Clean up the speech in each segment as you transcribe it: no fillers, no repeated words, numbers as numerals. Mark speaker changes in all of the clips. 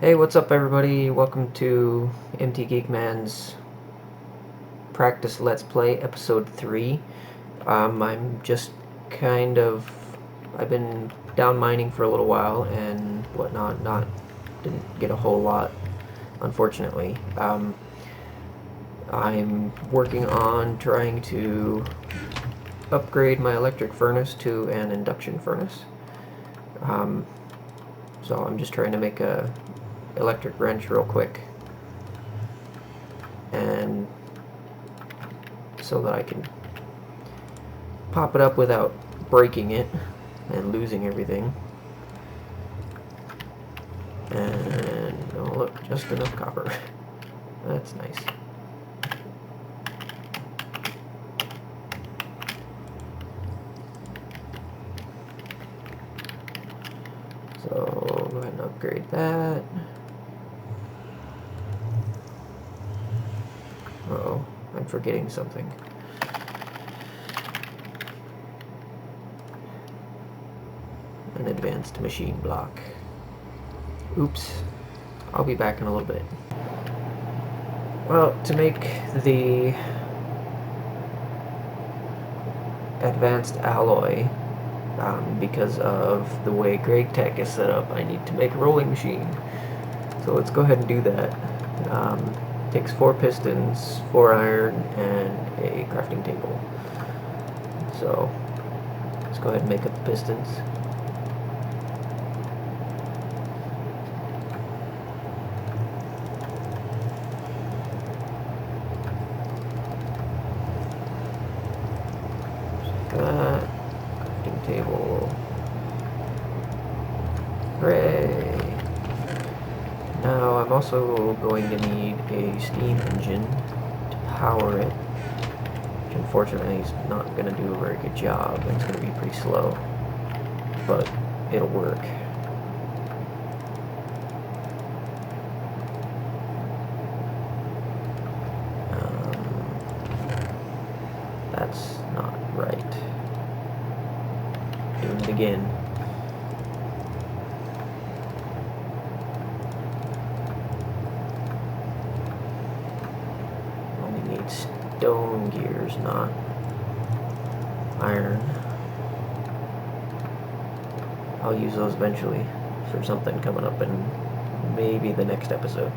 Speaker 1: Hey, what's up everybody? Welcome to MT Geekman's Practice Let's Play Episode 3. I'm just I've been down mining for a little while and whatnot, didn't get a whole lot, unfortunately. I'm working on trying to upgrade my electric furnace to an induction furnace. So I'm just trying to make a electric wrench real quick, and so that I can pop it up without breaking it and losing everything. And oh look, just enough copper. That's nice. So go ahead and upgrade that. Uh-oh, I'm forgetting something. An advanced machine block. Oops. I'll be back in a little bit. Well, to make the advanced alloy, because of the way Greg Tech is set up, I need to make a rolling machine. So let's go ahead and do that. Takes 4 pistons, 4 iron, and a crafting table. So let's go ahead and make up the pistons. That crafting table. Hooray! Now I'm also going to need a steam engine to power it, which unfortunately is not going to do a very good job. It's going to be pretty slow, but it'll work. That's not right. Doing it again. Only need stone gears, not iron. I'll use those eventually for something coming up in maybe the next episode.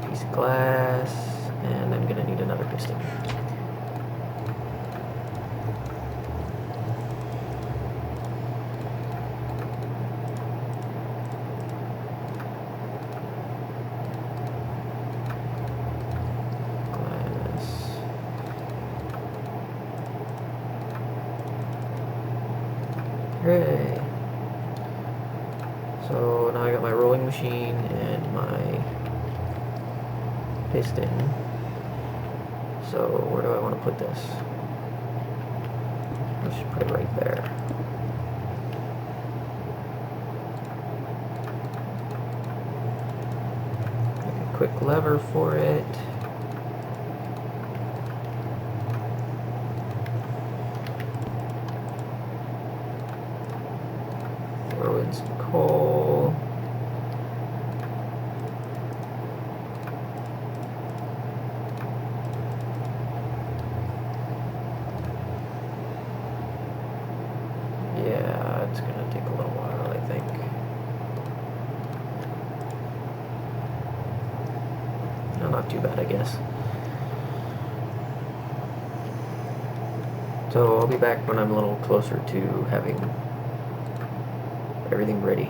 Speaker 1: Piece of glass, and I'm gonna need another piston. Hooray! So now I got my rolling machine and my piston. So where do I want to put this? I should put it right there. Make a quick lever for it. Throw in some coal. Yeah, it's gonna take a little while, I think. No, not too bad, I guess. So I'll be back when I'm a little closer to having everything ready.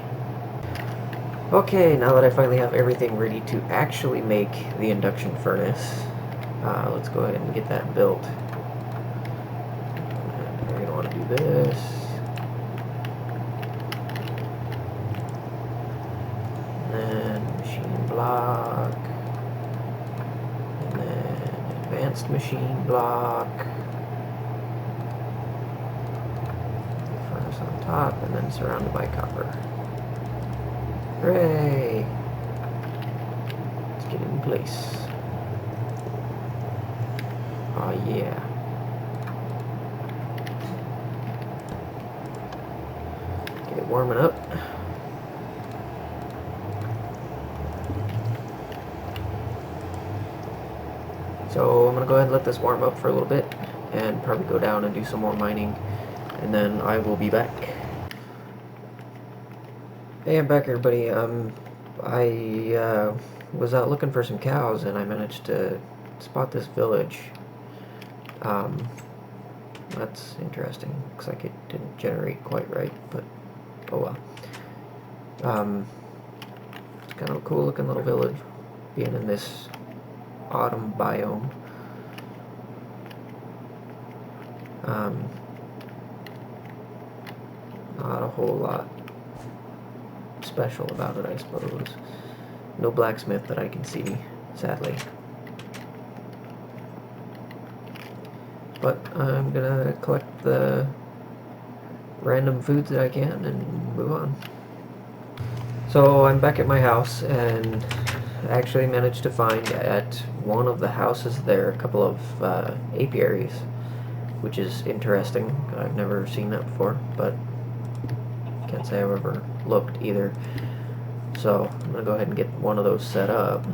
Speaker 1: Okay, now that I finally have everything ready to actually make the induction furnace, let's go ahead and get that built. And we're going to want to do this. And then machine block. And then advanced machine block. Furnace on top, and then surrounded by copper. Hooray! Let's get it in place. Oh yeah. Okay, warming up. So I'm going to go ahead and let this warm up for a little bit and probably go down and do some more mining, and then I will be back. Hey, I'm back, everybody. I was out looking for some cows, and I managed to spot this village. That's interesting. Looks like it didn't generate quite right, but oh well. It's kind of a cool looking little village, being in this autumn biome. Not a whole lot special about it, I suppose. No blacksmith that I can see, sadly. But I'm gonna collect the random foods that I can and move on. So I'm back at my house, and I actually managed to find at one of the houses there a couple of apiaries, which is interesting. I've never seen that before, but can't say I've ever looked either. So I'm gonna go ahead and get one of those set up,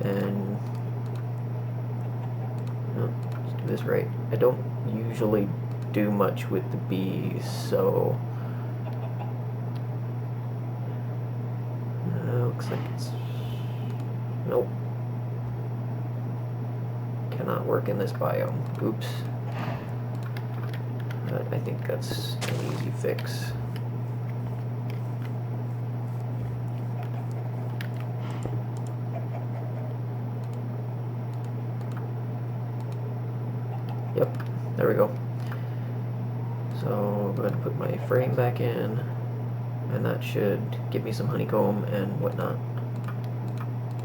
Speaker 1: and let's do this right. I don't usually do much with the bees, so looks like it's nope. Cannot work in this biome. Oops. But I think that's an easy fix. Yep, there we go. So I'll go ahead and put my frame back in, and that should give me some honeycomb and whatnot.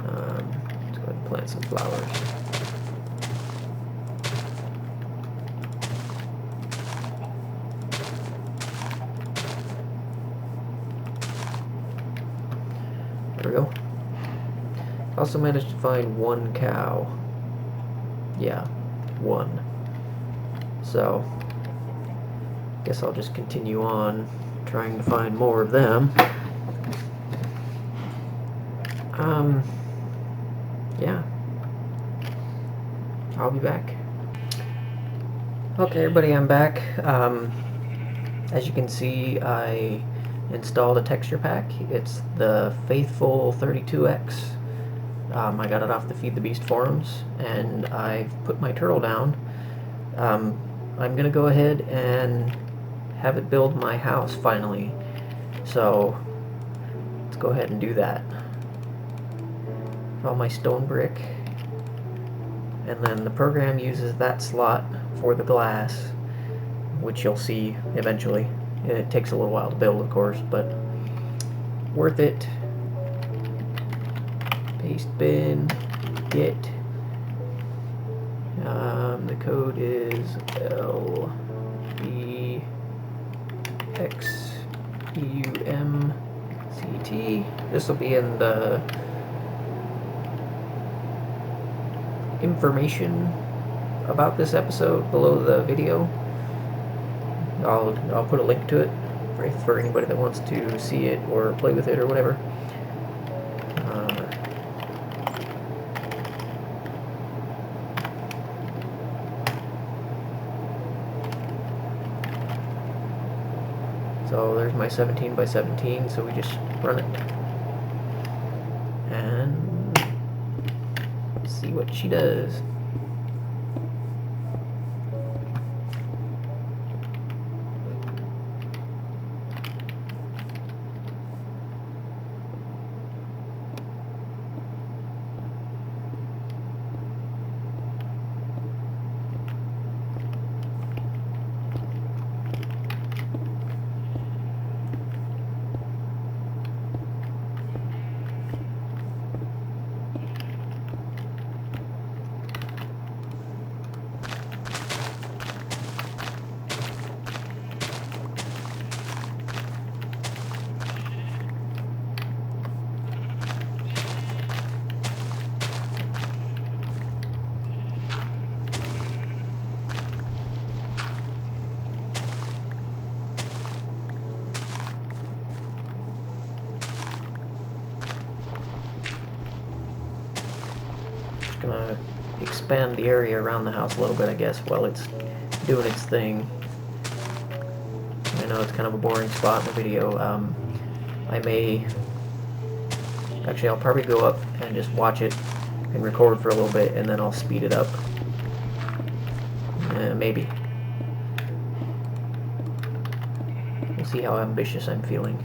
Speaker 1: Let's go ahead and plant some flowers. There we go. Also managed to find one cow. Yeah, one. So, guess I'll just continue on trying to find more of them. Yeah. I'll be back. Okay, everybody, I'm back. As you can see, I installed a texture pack. It's the Faithful 32X. I got it off the Feed the Beast forums, and I've put my turtle down. I'm gonna go ahead and have it build my house finally. So let's go ahead and do that. All my stone brick, and then the program uses that slot for the glass, which you'll see eventually. It takes a little while to build, of course, but worth it. Paste bin, get. The code is LBXEUMCT. This will be in the information about this episode below the video. I'll put a link to it for anybody that wants to see it or play with it or whatever. So there's my 17 by 17, so we just run it and see what she does. gonna expand the area around the house a little bit, I guess, while it's doing its thing. I know it's kind of a boring spot in the video. I may... Actually, I'll probably go up and just watch it and record for a little bit, and then I'll speed it up. Maybe. We'll see how ambitious I'm feeling.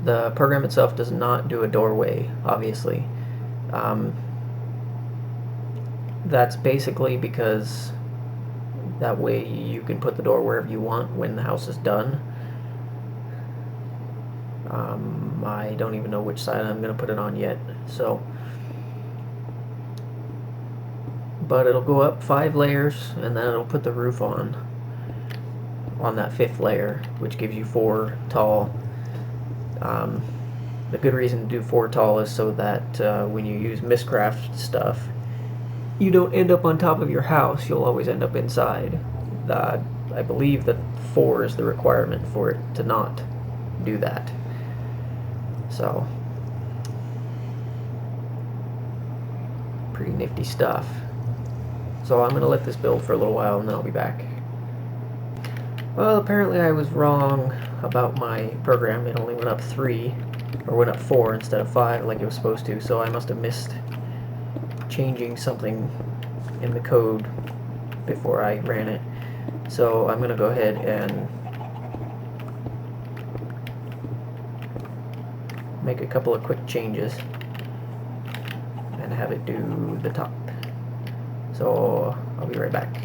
Speaker 1: The program itself does not do a doorway, obviously. That's basically because that way you can put the door wherever you want when the house is done. I don't even know which side I'm going to put it on yet, so... But it'll go up 5 layers, and then it'll put the roof on that 5th layer, which gives you 4 tall. The good reason to do 4 tall is so that when you use Mistcraft stuff, you don't end up on top of your house, you'll always end up inside. I believe that 4 is the requirement for it to not do that. So, pretty nifty stuff. So I'm going to let this build for a little while and then I'll be back. Well, apparently I was wrong about my program. It only went up 3, or went up 4 instead of 5 like it was supposed to, so I must have missed changing something in the code before I ran it. So I'm going to go ahead and make a couple of quick changes and have it do the top. So I'll be right back.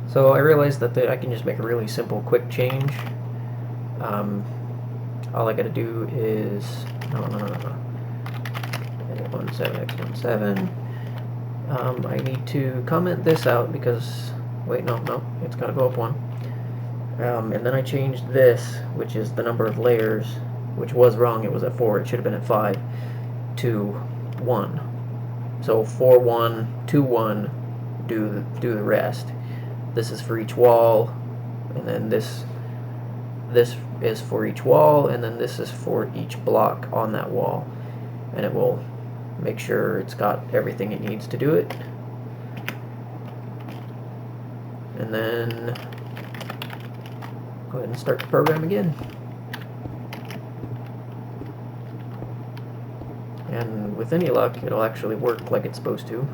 Speaker 1: So I realized that I can just make a really simple quick change. All I gotta do is 17x17. I need to comment this out because wait, no, it's gotta go up 1. And then I changed this, which is the number of layers, which was wrong. It was at 4. It should have been at 5, to 1. So 4, 1, 2, 1. Do the rest. This is for each wall, and then this is for each wall, and then this is for each block on that wall, and it will make sure it's got everything it needs to do it. And then go ahead and start the program again. And with any luck, it'll actually work like it's supposed to.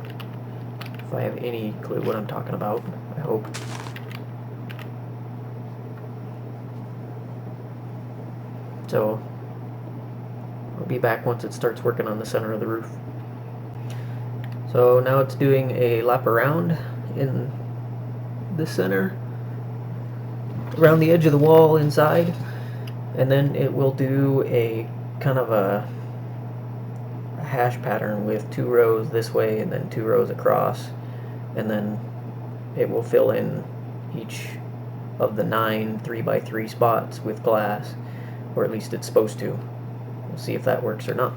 Speaker 1: If I have any clue what I'm talking about, I hope. So, I'll be back once it starts working on the center of the roof. So now it's doing a lap around in the center, around the edge of the wall inside, and then it will do a kind of a hash pattern with 2 rows this way and then 2 rows across, and then it will fill in each of the 9 3x3 spots with glass, or at least it's supposed to. We'll see if that works or not.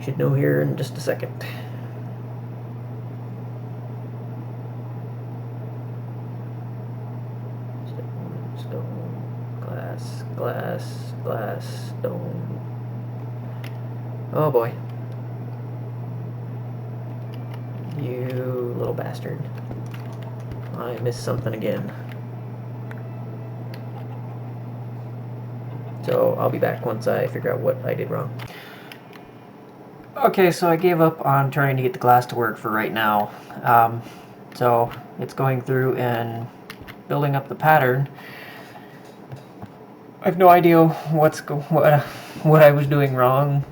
Speaker 1: Should know here in just a second. Stone, glass, glass, glass, stone. Oh boy. You little bastard. I missed something again. So I'll be back once I figure out what I did wrong. Okay, so I gave up on trying to get the glass to work for right now. So it's going through and building up the pattern. I have no idea what I was doing wrong.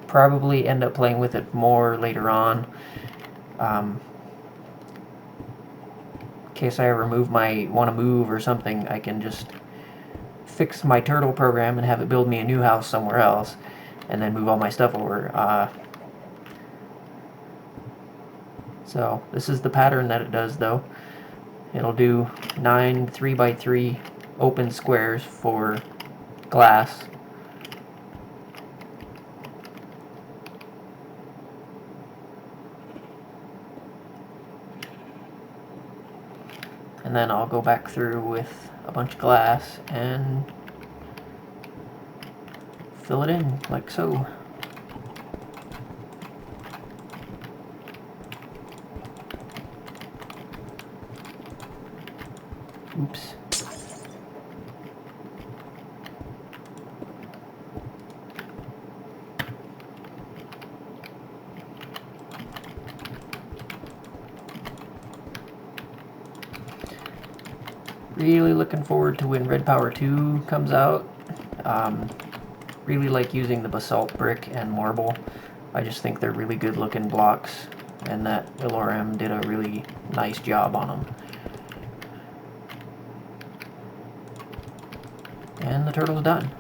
Speaker 1: Probably end up playing with it more later on. In case I ever want to move or something, I can just fix my turtle program and have it build me a new house somewhere else, and then move all my stuff over. So this is the pattern that it does, though. It'll do 9 3x3 open squares for glass. And then I'll go back through with a bunch of glass and fill it in like so. Oops. Really looking forward to when Red Power 2 comes out. Really like using the basalt brick and marble. I just think they're really good looking blocks, and that Illoram did a really nice job on them. And the turtle's done.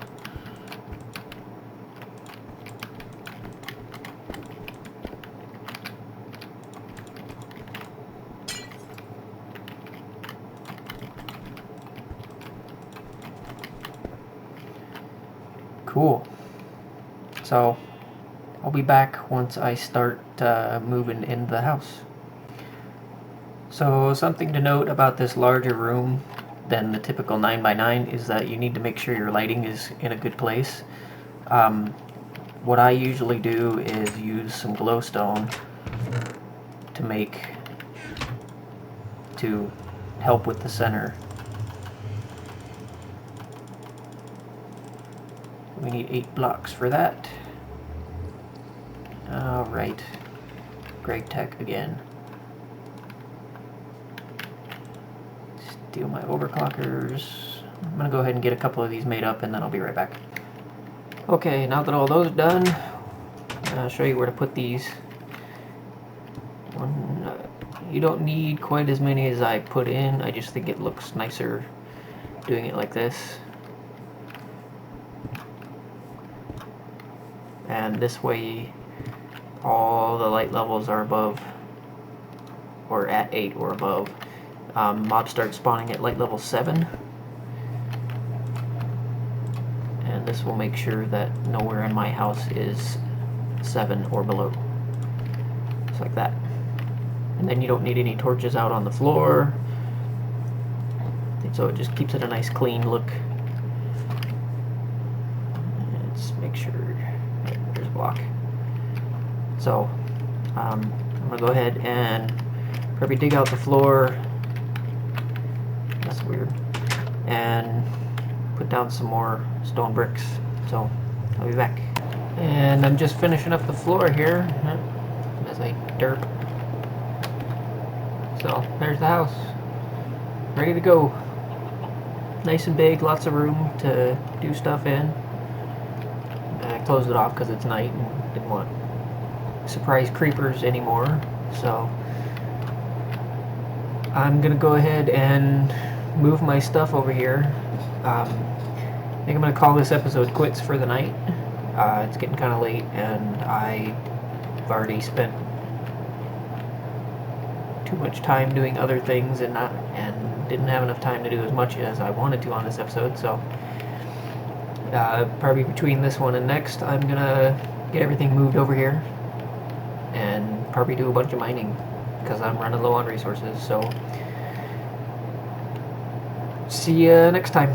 Speaker 1: Cool. So I'll be back once I start moving into the house. So something to note about this larger room than the typical 9x9 is that you need to make sure your lighting is in a good place. What I usually do is use some glowstone to help with the center. We need 8 blocks for that. Alright. Greg Tech again. Steal my overclockers. I'm gonna go ahead and get a couple of these made up and then I'll be right back. Okay, now that all those are done, I'll show you where to put these. You don't need quite as many as I put in. I just think it looks nicer doing it like this. And this way all the light levels are above, or at 8 or above. Mobs start spawning at light level 7. And this will make sure that nowhere in my house is 7 or below. Just like that. And then you don't need any torches out on the floor. So it just keeps it a nice clean look. Let's make sure there's a block. So I'm gonna go ahead and probably dig out the floor. That's weird. And put down some more stone bricks. So I'll be back. And I'm just finishing up the floor here as I derp. So there's the house, ready to go. Nice and big, lots of room to do stuff in. I closed it off because it's night and didn't want surprise creepers anymore. So I'm gonna go ahead and move my stuff over here. I think I'm gonna call this episode quits for the night. It's getting kind of late and I've already spent too much time doing other things and didn't have enough time to do as much as I wanted to on this episode. So probably between this one and next, I'm gonna get everything moved over here and probably do a bunch of mining because I'm running low on resources. So see you next time.